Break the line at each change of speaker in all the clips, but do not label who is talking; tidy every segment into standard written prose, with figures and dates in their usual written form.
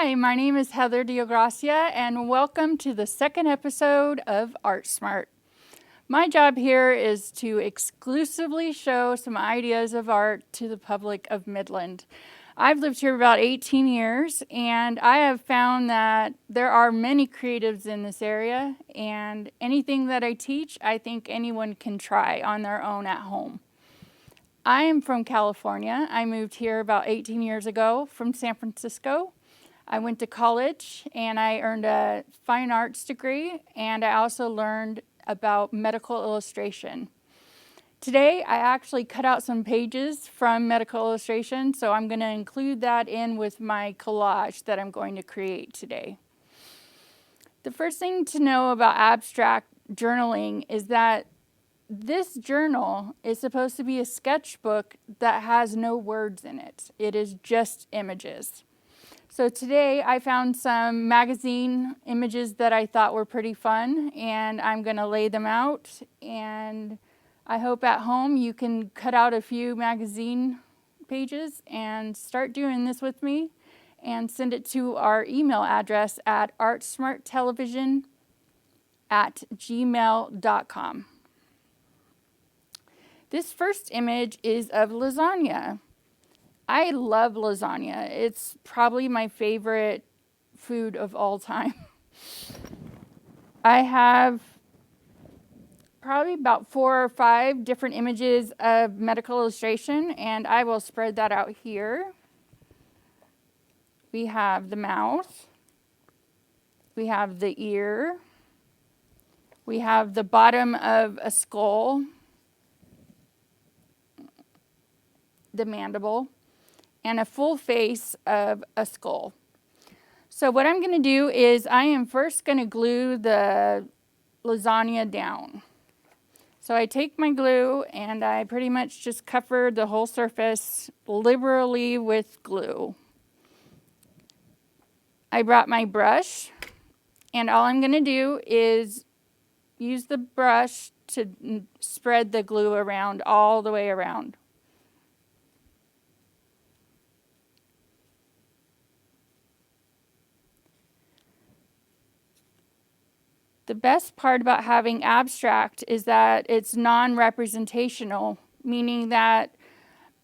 Hi, my name is Heather Deogracia, and welcome to the second episode of Art Smart. My job here is to exclusively show some ideas of art to the public of Midland. I've lived here about 18 years, and I have found that there are many creatives in this area, and anything that I teach, I think anyone can try on their own at home. I am from California. I moved here about 18 years ago from San Francisco. I went to college and I earned a fine arts degree, and I also learned about medical illustration. Today, I actually cut out some pages from medical illustration, so I'm going to include that in with my collage that I'm going to create today. The first thing to know about abstract journaling is that this journal is supposed to be a sketchbook that has no words in it. It is just images. So today I found some magazine images that I thought were pretty fun, and I'm going to lay them out, and I hope at home you can cut out a few magazine pages and start doing this with me and send it to our email address at artsmarttelevision@gmail.com. This first image is of lasagna. I love lasagna. It's probably my favorite food of all time. I have probably about 4 or 5 different images of medical illustration, and I will spread that out here. We have the mouth. We have the ear. We have the bottom of a skull, the mandible, and a full face of a skull. So what I'm going to do is I am first going to glue the lasagna down. So I take my glue and I pretty much just cover the whole surface liberally with glue. I brought my brush, and all I'm going to do is use the brush to spread the glue around all the way around. The best part about having abstract is that it's non-representational, meaning that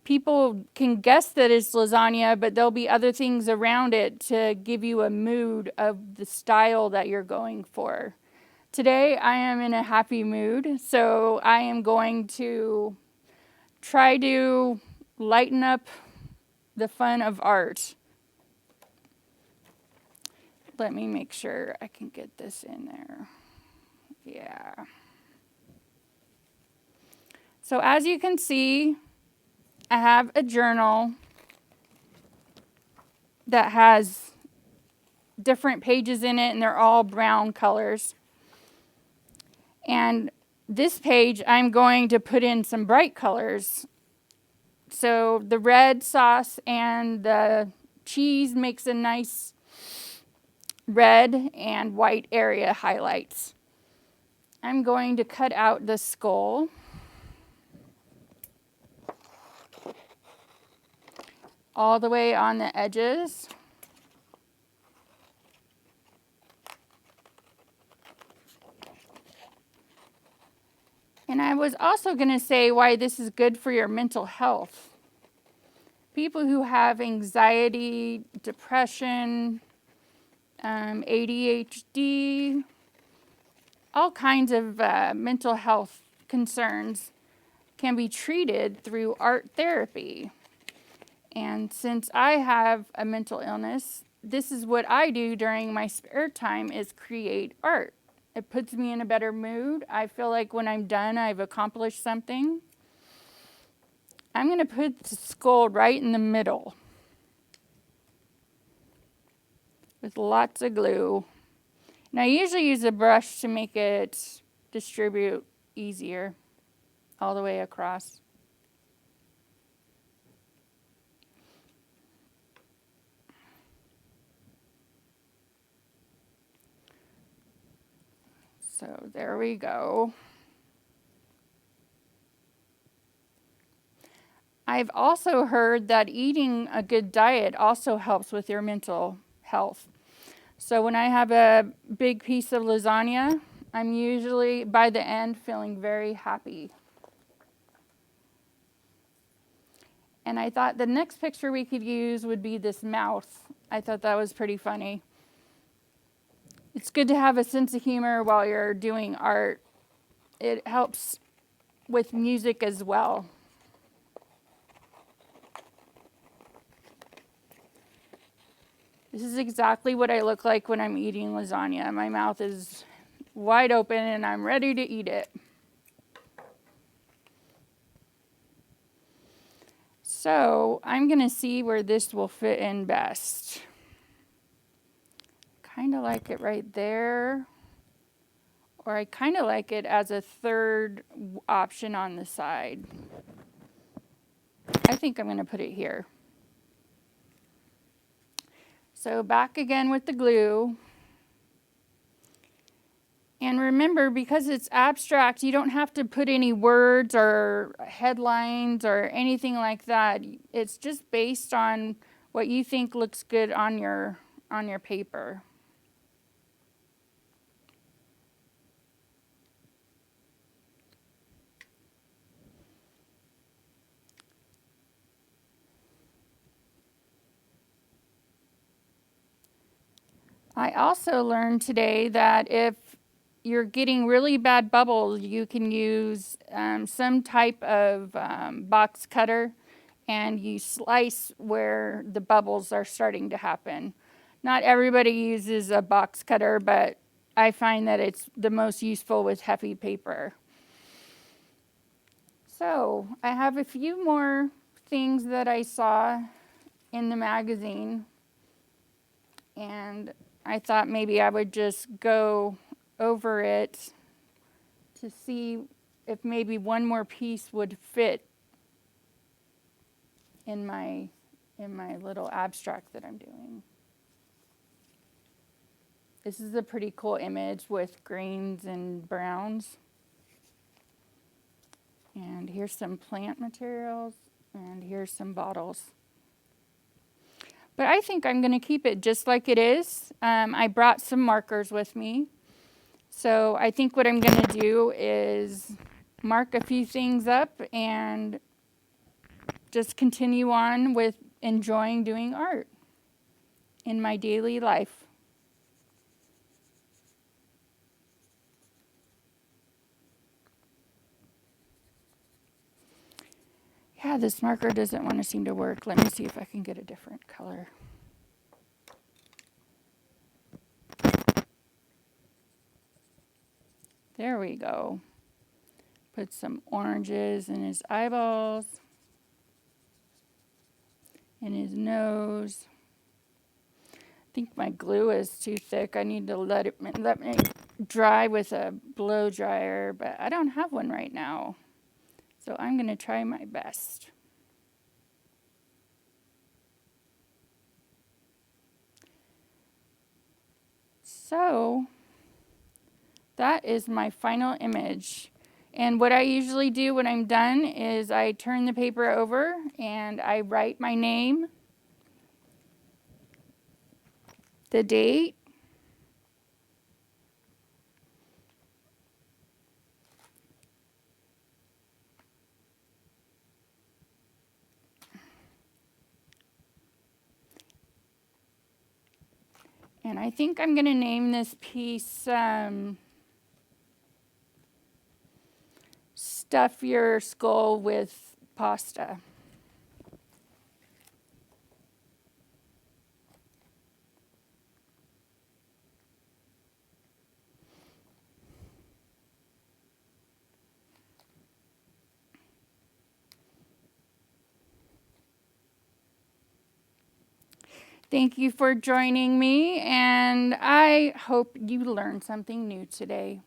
people can guess that it's lasagna, but there'll be other things around it to give you a mood of the style that you're going for. Today, I am in a happy mood, so I am going to try to lighten up the fun of art. Let me make sure I can get this in there. Yeah. So as you can see, I have a journal that has different pages in it, and they're all brown colors. And this page, I'm going to put in some bright colors. So the red sauce and the cheese makes a nice red and white area highlights. I'm going to cut out the skull. All the way on the edges. And I was also going to say why this is good for your mental health. People who have anxiety, depression, ADHD, all kinds of mental health concerns can be treated through art therapy. And since I have a mental illness, this is what I do during my spare time, is create art. It puts me in a better mood. I feel like when I'm done, I've accomplished something. I'm going to put the skull right in the middle with lots of glue. And I usually use a brush to make it distribute easier all the way across. So there we go. I've also heard that eating a good diet also helps with your mental health. So when I have a big piece of lasagna, I'm usually by the end feeling very happy. And I thought the next picture we could use would be this mouth. I thought that was pretty funny. It's good to have a sense of humor while you're doing art. It helps with music as well. This is exactly what I look like when I'm eating lasagna. My mouth is wide open and I'm ready to eat it. So I'm going to see where this will fit in best. Kind of like it right there. Or I kind of like it as a third option on the side. I think I'm going to put it here. So back again with the glue. And remember, because it's abstract, you don't have to put any words or headlines or anything like that. It's just based on what you think looks good on your paper. I also learned today that if you're getting really bad bubbles, you can use some type of box cutter and you slice where the bubbles are starting to happen. Not everybody uses a box cutter, but I find that it's the most useful with heavy paper. So I have a few more things that I saw in the magazine, and I thought maybe I would just go over it to see if maybe one more piece would fit in my little abstract that I'm doing. This is a pretty cool image with greens and browns. And here's some plant materials, and here's some bottles. But I think I'm going to keep it just like it is. I brought some markers with me. So I think what I'm going to do is mark a few things up and just continue on with enjoying doing art in my daily life. Yeah, this marker doesn't want to seem to work. Let me see if I can get a different color. There we go. Put some oranges in his eyeballs, in his nose. I think my glue is too thick. I need to let me dry with a blow dryer, but I don't have one right now. So I'm going to try my best. So that is my final image. And what I usually do when I'm done is I turn the paper over and I write my name, the date, and I think I'm going to name this piece Stuff Your Skull with Pasta. Thank you for joining me, and I hope you learned something new today.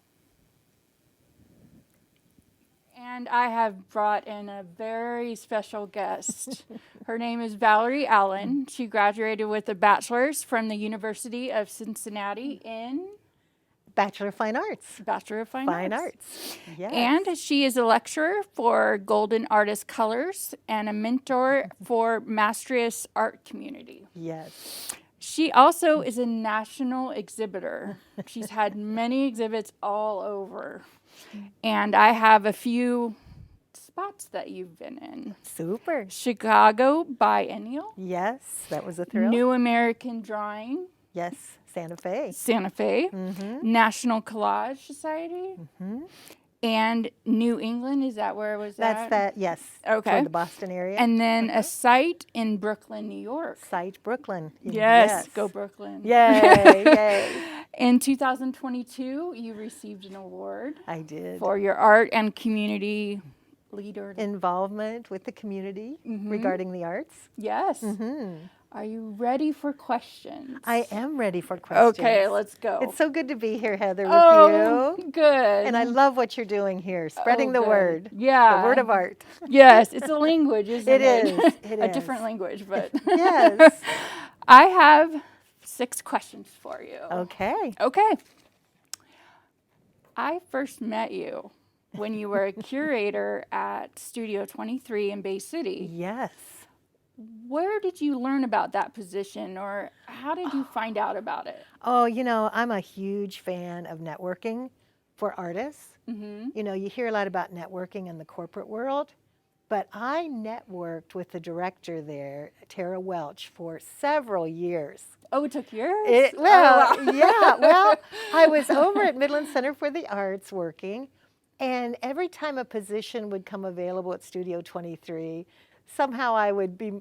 And I have brought in a very special guest. Her name is Valerie Allen. She graduated with a bachelor's from the University of Cincinnati in
Bachelor of Fine Arts.
Bachelor of Fine
Arts. Yes.
And she is a lecturer for Golden Artist Colors and a mentor for Maastricht's art community.
Yes.
She also is a national exhibitor. She's had many exhibits all over. And I have a few spots that you've been in.
Super.
Chicago Biennial.
Yes, that was a thrill.
New American Drawing.
Yes, Santa Fe.
Santa Fe. National Collage Society. And New England, is that where it was
That's
at?
that, yes.
Okay.
Toward the Boston area.
And then a site in Brooklyn, New York.
Site Brooklyn.
Yes, go Brooklyn.
Yay, yay.
In 2022, you received an award
I did.
for your art and community leader.
Involvement with the community regarding the arts.
Yes. Are you ready for questions?
I am ready for questions.
Okay, let's go.
It's so good to be here, Heather, with you.
Good.
And I love what you're doing here, spreading the
good.
word.
Yeah.
The word of art.
Yes, it's a language, isn't it?
It is. It
A
is.
different language, but.
Yes.
I have 6 questions for you.
Okay.
Okay. I first met you when you were a curator at Studio 23 in Bay City.
Yes.
Where did you learn about that position, or how did you find out about it?
Oh, I'm a huge fan of networking for artists. You hear a lot about networking in the corporate world, but I networked with the director there, Tara Welch, for several years.
Oh, it took years?
Yeah. Well, I was over at Midland Center for the Arts working, and every time a position would come available at Studio 23, somehow I would be,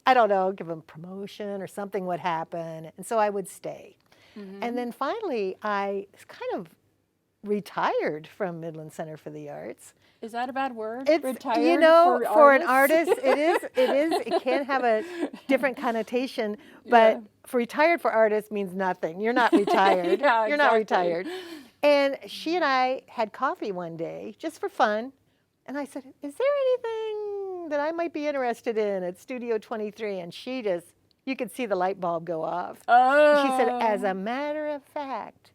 I don't know, give them promotion or something would happen, and so I would stay. And then finally, I kind of retired from Midland Center for the Arts.
Is that a bad word?
It's,
Retired
for an artist, it is. It can have a different connotation, but retired for artists means nothing. You're not retired.
Yeah,
You're not
exactly.
retired. And she and I had coffee one day, just for fun, and I said, is there anything that I might be interested in at Studio 23? And she just, you could see the light bulb go off.
Oh.
She said, as a matter of fact.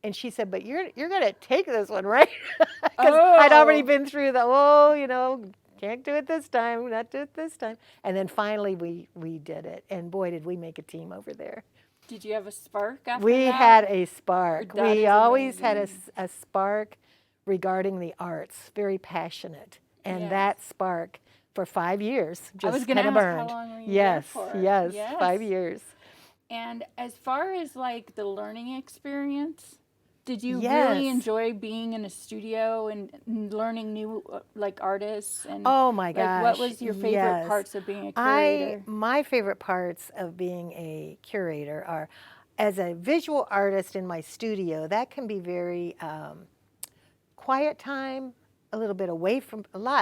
And she said, but you're going to take this one, right? Because I'd already been through the, can't do it this time, not do it this time. And then finally we did it. And boy, did we make a team over there.
Did you have a spark after
We
that?
had a spark.
That
We
is
always had
amazing.
a spark regarding the arts, very passionate. And that spark for 5 years just kind of burned.
How long were you
Yes,
there for?
yes, 5 years.
And as far as like the learning experience, did you
Yes.
really enjoy being in a studio and learning new artists? And
Oh my gosh.
what was your favorite
yes.
parts of being a curator?
My favorite parts of being a curator are, as a visual artist in my studio, that can be very quiet time, a lot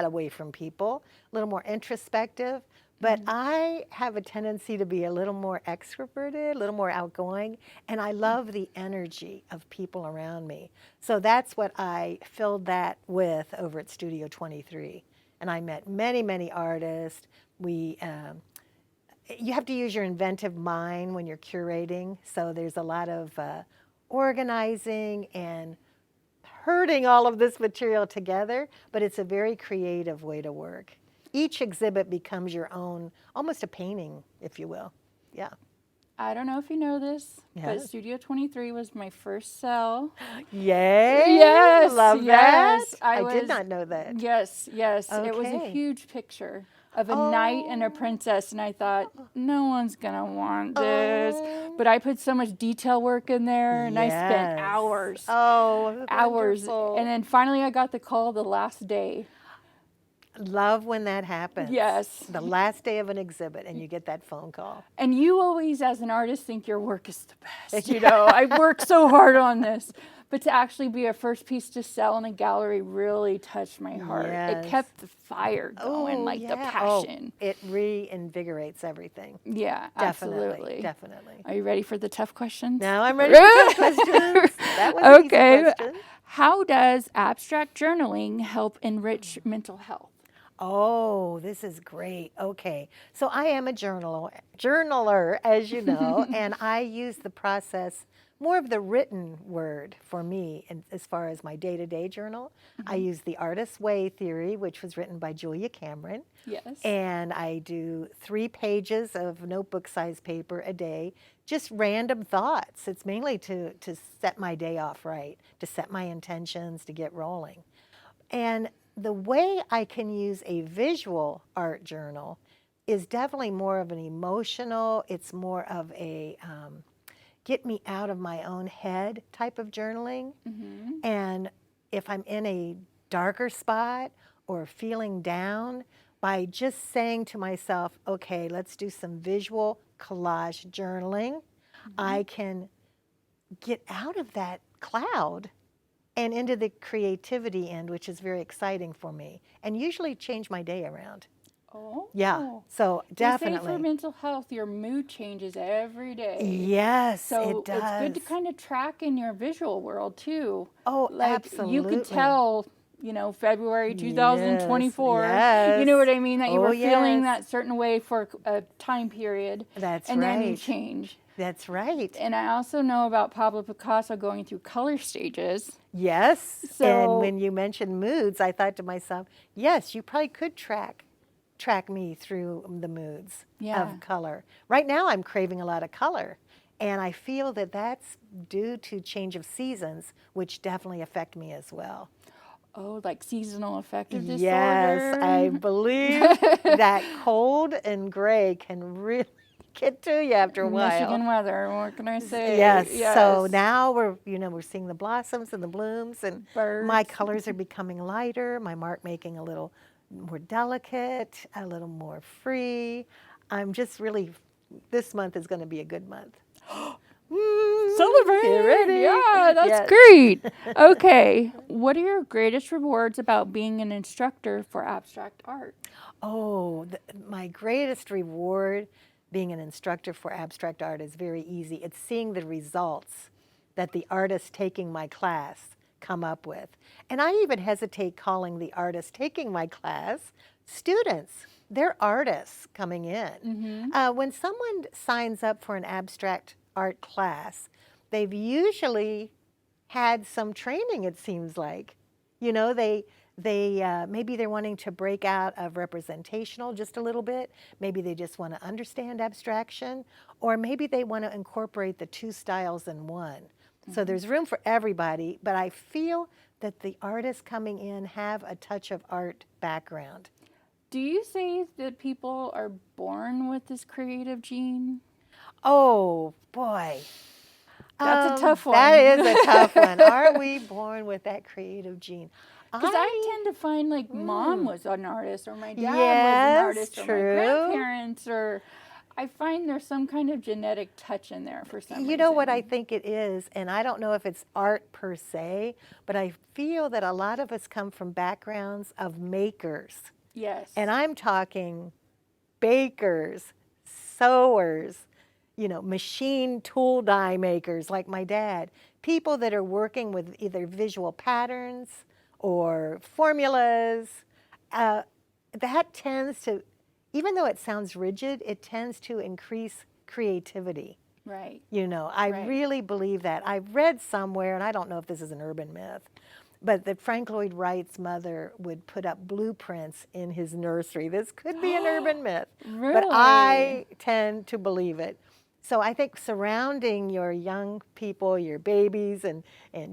away from people, a little more introspective. But I have a tendency to be a little more extroverted, a little more outgoing, and I love the energy of people around me. So that's what I filled that with over at Studio 23. And I met many, many artists. You have to use your inventive mind when you're curating, so there's a lot of organizing and herding all of this material together, but it's a very creative way to work. Each exhibit becomes your own, almost a painting, if you will. Yeah.
I don't know if you know this, but
Yes.
Studio 23 was my first cell.
Yay!
Yes,
Love
yes,
that.
I
did
was-
not know that.
Yes. It was a
Okay.
huge picture of a knight and a princess, and I thought, no one's going to want this.
Oh.
But I put so much detail work in there, and I spent
Yes.
hours.
Oh,
Hours.
wonderful.
And then finally I got the call the last day.
Love when that happens.
Yes.
The last day of an exhibit and you get that phone call.
And you always, as an artist, think your work is the best. I worked so hard on this. But to actually be a first piece to sell in a gallery really touched my heart.
Yes.
It kept the fire going, the passion.
It reinvigorates everything.
Yeah,
Definitely.
absolutely.
Definitely.
Are you ready for the tough questions?
Now I'm ready for the questions. That was an easy question.
How does abstract journaling help enrich mental health?
Oh, this is great. Okay. So I am a journaler, as you know, and I use the process more of the written word for me, and as far as my day-to-day journal. I use the Artist's Way theory, which was written by Julia Cameron.
Yes.
And I do 3 pages of notebook-sized paper a day, just random thoughts. It's mainly to set my day off right, to set my intentions, to get rolling. And the way I can use a visual art journal is definitely more of an emotional, it's more of a get me out of my own head type of journaling. And if I'm in a darker spot or feeling down, by just saying to myself, okay, let's do some visual collage journaling, I can get out of that cloud and into the creativity end, which is very exciting for me, and usually change my day around.
Oh.
Yeah, so
They say
definitely.
for mental health, your mood changes every day.
Yes,
So
it does.
it's good to kind of track in your visual world too.
Oh,
Like you could
absolutely.
tell, February 2024,
Yes,
you know what I mean, that you
Oh,
were feeling
yes.
that certain way for a time period.
That's
and then you
right.
change.
That's right.
And I also know about Pablo Picasso going through color stages.
Yes,
So-
and when you mentioned moods, I thought to myself, yes, you probably could track me through the moods
Yeah.
of color. Right now I'm craving a lot of color, and I feel that that's due to change of seasons, which definitely affect me as well.
Oh, like seasonal affective disorder.
Yes, I believe that cold and gray can really get to you after a while.
Michigan weather, what can I say?
Yes. So now we're seeing the blossoms and the blooms, and my
Birds.
colors are becoming lighter, my mark making a little more delicate, a little more free. I'm just really, this month is going to be a good month.
Celebrate!
Get ready.
Yeah, that's
Yes.
great. Okay, what are your greatest rewards about being an instructor for abstract art?
Oh, my greatest reward being an instructor for abstract art is very easy. It's seeing the results that the artists taking my class come up with. And I even hesitate calling the artists taking my class students. They're artists coming in. When someone signs up for an abstract art class, they've usually had some training, it seems like. They maybe they're wanting to break out of representational just a little bit. Maybe they just want to understand abstraction, or maybe they want to incorporate the 2 styles in one. So there's room for everybody, but I feel that the artists coming in have a touch of art background.
Do you say that people are born with this creative gene?
Oh, boy.
That's a tough one.
That is a tough one. Are we born with that creative gene?
Because I tend to find like mom was an artist, or my dad was
Yes,
an artist, or my
true.
grandparents, or I find there's some kind of genetic touch in there for some reason.
You know what I think it is, and I don't know if it's art per se, but I feel that a lot of us come from backgrounds of makers.
Yes.
And I'm talking bakers, sewers, machine tool die makers like my dad, people that are working with either visual patterns or formulas. That tends to, even though it sounds rigid, it tends to increase creativity.
Right.
I
Right.
really believe that. I've read somewhere, and I don't know if this is an urban myth, but that Frank Lloyd Wright's mother would put up blueprints in his nursery. This could be an urban myth, but I tend to believe it. So I think surrounding your young people, your babies and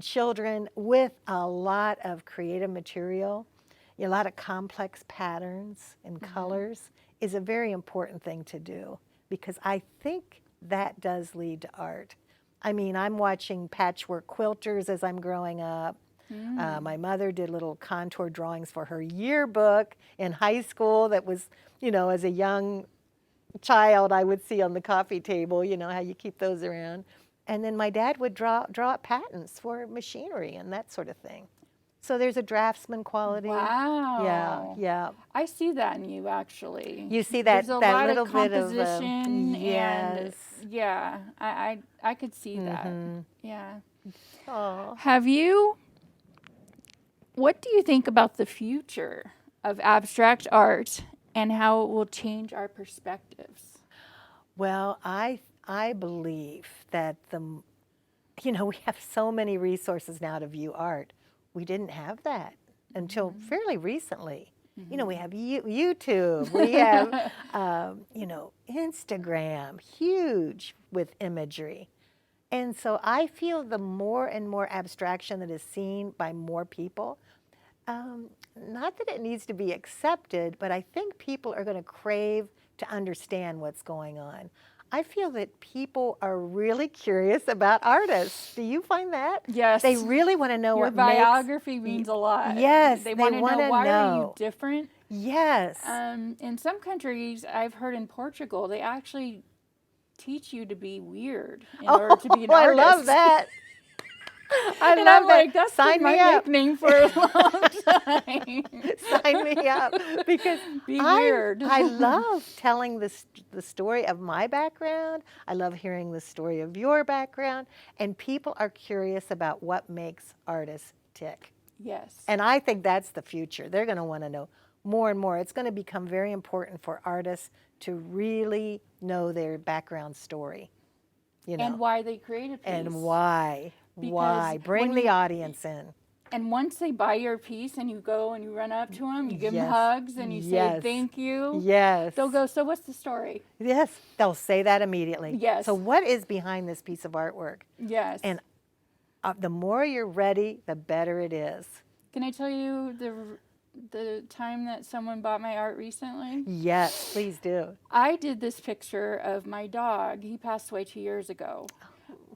children with a lot of creative material, a lot of complex patterns and colors is a very important thing to do, because I think that does lead to art. I mean, I'm watching patchwork quilters as I'm growing up. My mother did little contour drawings for her yearbook in high school that was, as a young child I would see on the coffee table, how you keep those around. And then my dad would draw up patents for machinery and that sort of thing. So there's a draftsman quality.
Wow.
Yeah.
I see that in you, actually.
You see that,
There's a
that
lot
little
of
bit of
composition
yes.
and yeah, I could see that. Yeah.
Oh.
What do you think about the future of abstract art and how it will change our perspectives?
Well, I believe that you know, we have so many resources now to view art. We didn't have that until fairly recently. You know, we have YouTube, we have, you know, Instagram, huge with imagery. And so I feel the more and more abstraction that is seen by more people, not that it needs to be accepted, but I think people are going to crave to understand what's going on. I feel that people are really curious about artists. Do you find that?
Yes.
They really want to know
Your
what
biography means a lot.
Yes,
They
they
want to
wanna
know, why are you
know.
different?
Yes.
In some countries, I've heard in Portugal, they actually teach you to be weird in order to be an
I
artist.
love that. I
And
love
I'm
that.
like, that's
Sign
been my
me up.
nickname for a long time.
Sign me up, because
Be weird.
I love telling the story of my background. I love hearing the story of your background, and people are curious about what makes artists tick.
Yes.
And I think that's the future. They're going to want to know more and more. It's going to become very important for artists to really know their background story. You know,
And why they create a piece.
and why.
Because
Why? Bring
when
the
you-
audience in.
And once they buy your piece and you go and you run up to them, you give them
Yes.
hugs and you say
Yes.
thank you,
Yes.
they'll go, so what's the story?
Yes, they'll say that immediately.
Yes.
So what is behind this piece of artwork?
Yes.
And the more you're ready, the better it is.
Can I tell you the time that someone bought my art recently?
Yes, please do.
I did this picture of my dog. He passed away 2 years ago.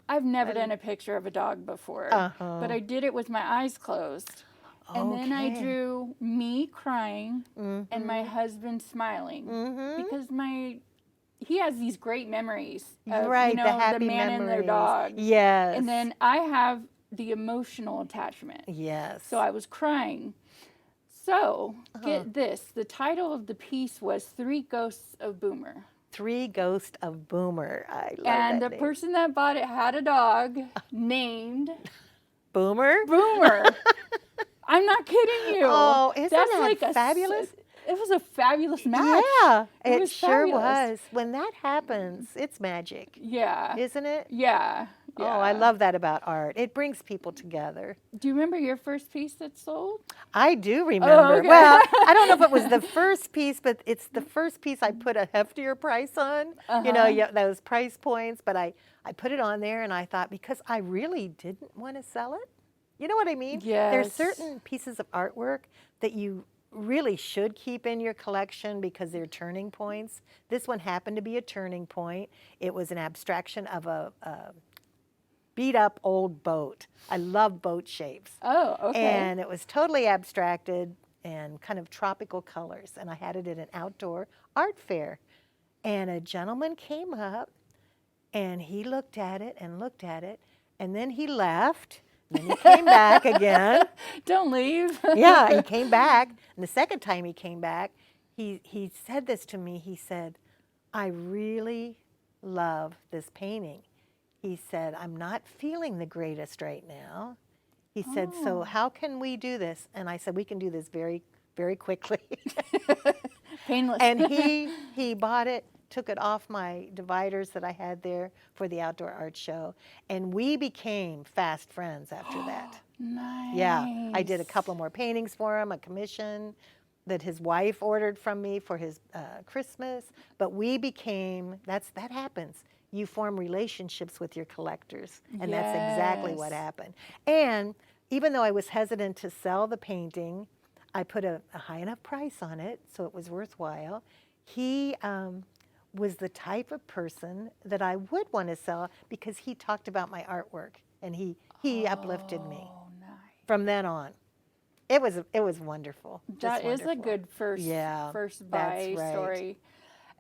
I've never done a picture of a dog before, but I did it with my eyes closed. And then I
Okay.
drew me crying and my husband smiling because he has these great memories of,
Right,
you know,
the happy
man and their
memories.
dog.
Yes.
And then I have the emotional attachment.
Yes.
So I was crying. So, get this. The title of the piece was Three Ghosts of Boomer.
Three Ghosts of Boomer. I love
And
that
the
name.
person that bought it had a dog named
Boomer?
Boomer. I'm not kidding you.
Oh, isn't
That's
that
like
fabulous?
It was a fabulous match.
Yeah,
It
it
was
sure
fabulous.
was. When that happens, it's magic,
Yeah.
isn't it?
Yeah.
Oh, I love that about art. It brings people together.
Do you remember your first piece that sold?
I do remember.
okay.
Well, I don't know if it was the first piece, but it's the first piece I put a heftier price on. You know, those price points, but I put it on there and I thought, because I really didn't want to sell it. You know what I mean? There's
Yes.
certain pieces of artwork that you really should keep in your collection because they're turning points. This one happened to be a turning point. It was an abstraction of a beat up old boat. I love boat shapes.
Oh, okay.
And it was totally abstracted and kind of tropical colors. And I had it at an outdoor art fair. And a gentleman came up and he looked at it and looked at it. And then he left. And then he came back again.
Don't leave.
Yeah, he came back. And the second time he came back, he said this to me. He said, I really love this painting. He said, I'm not feeling the greatest right now. He said, so how can we do this? And I said, we can do this very, very quickly.
Painless.
And he bought it, took it off my dividers that I had there for the outdoor art show. And we became fast friends after that.
Nice.
Yeah, I did a couple more paintings for him, a commission that his wife ordered from me for his Christmas. But we became, that happens. You form relationships with your collectors, and that's exactly what
Yes.
happened. And even though I was hesitant to sell the painting, I put a high enough price on it so it was worthwhile. He was the type of person that I would want to sell because he talked about my artwork, and he uplifted me.
Oh, nice.
From then on, it was wonderful.
That
Just
is a
wonderful.
good first
that's
buy
right.
story.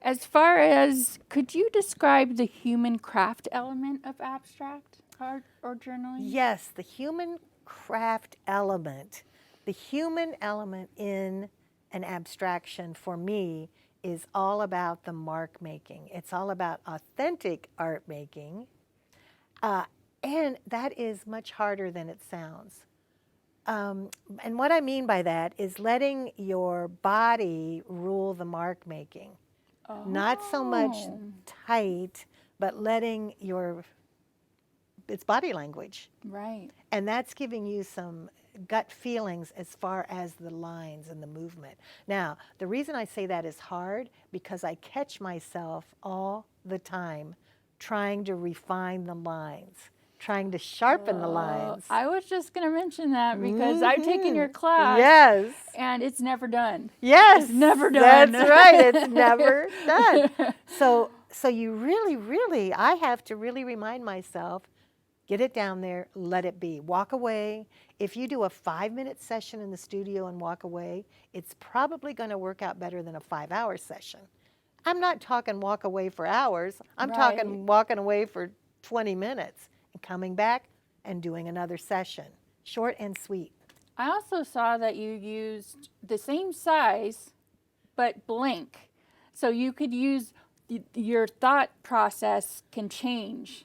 As far as, could you describe the human craft element of abstract art or journaling?
Yes, the human craft element. The human element in an abstraction for me is all about the mark making. It's all about authentic art making. And that is much harder than it sounds. And what I mean by that is letting your body rule the mark making. Not so much tight, but letting your it's body language.
Right.
And that's giving you some gut feelings as far as the lines and the movement. Now, the reason I say that is hard because I catch myself all the time trying to refine the lines, trying to sharpen the lines.
I was just going to mention that because I've taken your class.
Yes.
And it's never done.
Yes.
It's never done.
That's right. It's never done. So you really, I have to really remind myself, get it down there, let it be. Walk away. If you do a 5-minute session in the studio and walk away, it's probably going to work out better than a 5-hour session. I'm not talking walk away for hours. I'm talking walking away for 20 minutes and coming back and doing another session. Short and sweet.
I also saw that you used the same size, but blank. So you could use, your thought process can change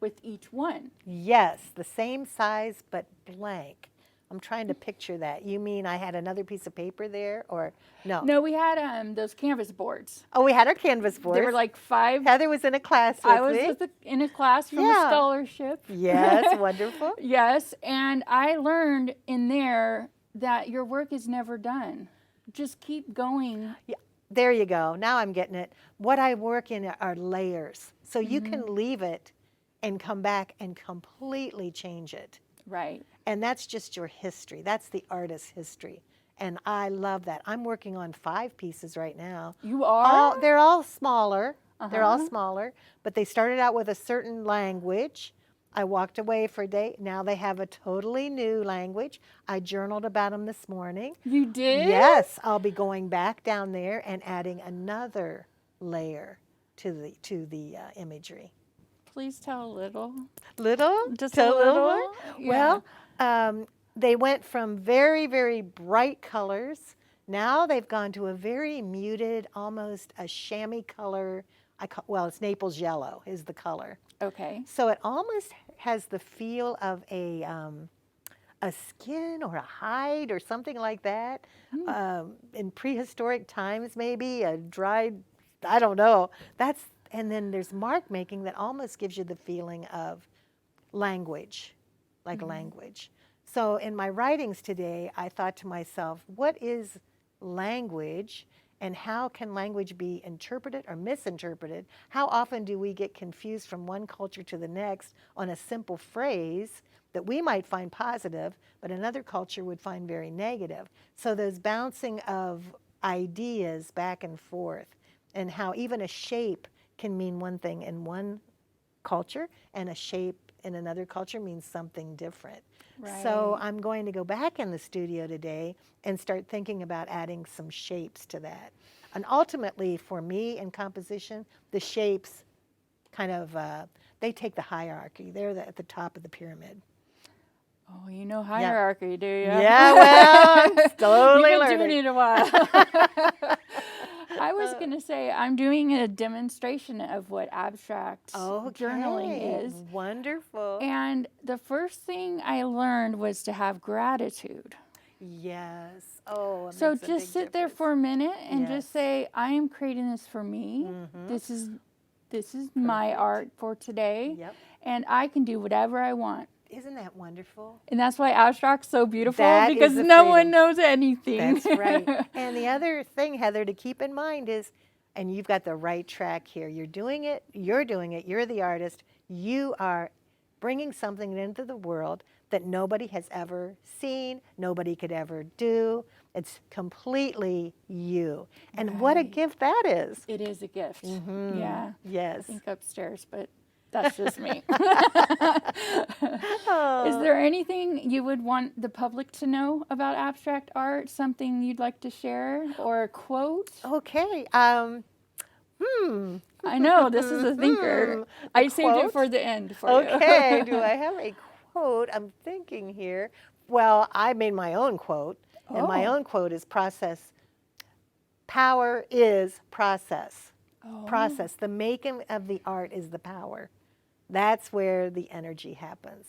with each one.
Yes, the same size but blank. I'm trying to picture that. You mean I had another piece of paper there, or no?
No, we had those canvas boards.
Oh, we had our canvas boards.
There were like 5.
Heather was in a class with
I was
me.
in a class from a scholarship.
Yes, wonderful.
Yes, and I learned in there that your work is never done. Just keep going.
Yeah, there you go. Now I'm getting it. What I work in are layers. So you can leave it and come back and completely change it.
Right.
And that's just your history. That's the artist's history. And I love that. I'm working on 5 pieces right now.
You are?
They're all smaller. They're all smaller, but they started out with a certain language. I walked away for a day. Now they have a totally new language. I journaled about them this morning.
You did?
Yes, I'll be going back down there and adding another layer to the imagery.
Please tell a little.
Little?
Just
Tell
a little?
more?
Yeah.
Well, they went from very, very bright colors. Now they've gone to a very muted, almost a chamois color. It's Naples yellow is the color.
Okay.
So it almost has the feel of a skin or a hide or something like that. In prehistoric times, maybe a dried, I don't know. And then there's mark making that almost gives you the feeling of language, like language. So in my writings today, I thought to myself, what is language and how can language be interpreted or misinterpreted? How often do we get confused from one culture to the next on a simple phrase that we might find positive, but another culture would find very negative? So those bouncing of ideas back and forth, and how even a shape can mean one thing in one culture and a shape in another culture means something different.
Right.
So I'm going to go back in the studio today and start thinking about adding some shapes to that. And ultimately, for me in composition, the shapes kind of, they take the hierarchy. They're at the top of the pyramid.
Oh, you know hierarchy, do you?
Yeah, well, I'm slowly
You've been
learning.
doing it a while. I was going to say, I'm doing a demonstration of what abstract journaling is.
Wonderful.
And the first thing I learned was to have gratitude.
Yes. Oh,
So just sit there for a minute and just say, I am creating this for me. This is my art for today.
Yep.
And I can do whatever I want.
Isn't that wonderful?
And that's why abstract's so beautiful,
That
because
is the
no
freedom.
one knows anything.
That's right. And the other thing, Heather, to keep in mind is, and you've got the right track here, you're doing it, you're the artist, you are bringing something into the world that nobody has ever seen, nobody could ever do. It's completely you. And what a gift that is.
It is a gift. Yeah.
Yes.
I think upstairs, but that's just me. Is there anything you would want the public to know about abstract art? Something you'd like to share, or a quote?
Okay.
I know, this is a thinker. I saved it
quote?
for the end for you.
Okay, do I have a quote? I'm thinking here. Well, I made my own quote, and my own quote is process. Power is process. Process. The making of the art is the power. That's where the energy happens.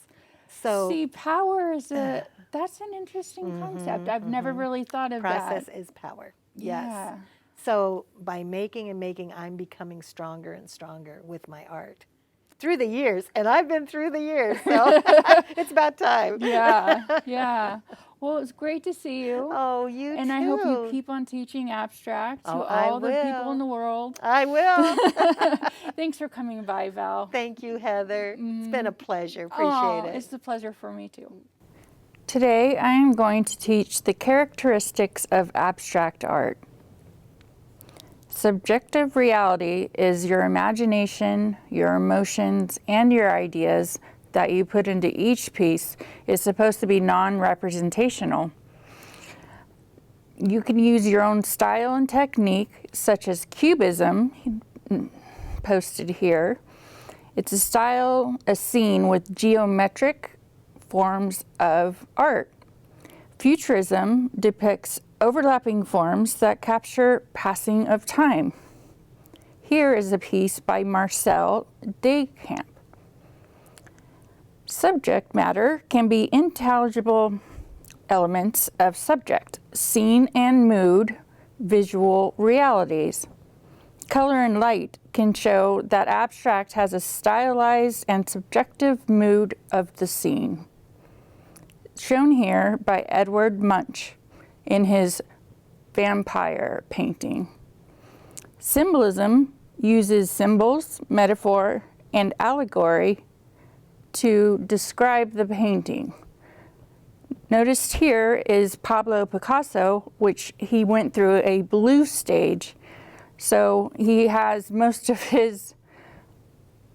So
See, power is that's an interesting concept. I've never really thought of
process
that.
is power. Yes.
Yeah.
So by making and making, I'm becoming stronger and stronger with my art. through the years, and I've been through the years, so it's about time.
Yeah, yeah. Well, it's great to see you.
Oh, you
and
too.
I hope you keep on teaching abstract to all the people in the world.
I will.
Thanks for coming by, Val.
Thank you, Heather. It's been a pleasure. Appreciate it.
It's a pleasure for me too. Today, I am going to teach the characteristics of abstract art. Subjective reality is your imagination, your emotions, and your ideas that you put into each piece is supposed to be non-representational. You can use your own style and technique, such as Cubism, posted here. It's a style, a scene with geometric forms of art. Futurism depicts overlapping forms that capture passing of time. Here is a piece by Marcel Deschamps. Subject matter can be intelligible elements of subject, scene and mood, visual realities. Color and light can show that abstract has a stylized and subjective mood of the scene. Shown here by Edward Munch in his vampire painting. Symbolism uses symbols, metaphor, and allegory to describe the painting. Noticed here is Pablo Picasso, which he went through a blue stage, so he has most of his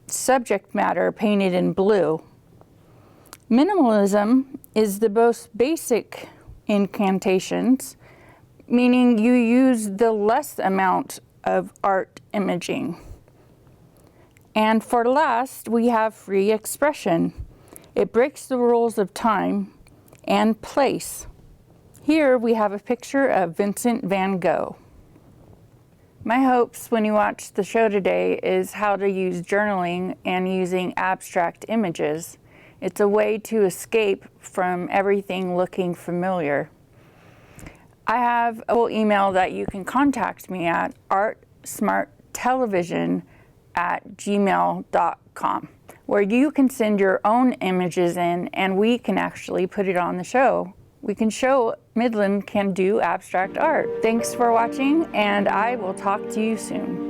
subject matter painted in blue. Minimalism is the most basic incantations, meaning you use the less amount of art imaging. And for last, we have free expression. It breaks the rules of time and place. Here we have a picture of Vincent van Gogh. My hopes when you watch the show today is how to use journaling and using abstract images. It's a way to escape from everything looking familiar. I have a little email that you can contact me at artsmarttelevision@gmail.com, where you can send your own images in and we can actually put it on the show. We can show Midland can do abstract art. Thanks for watching, and I will talk to you soon.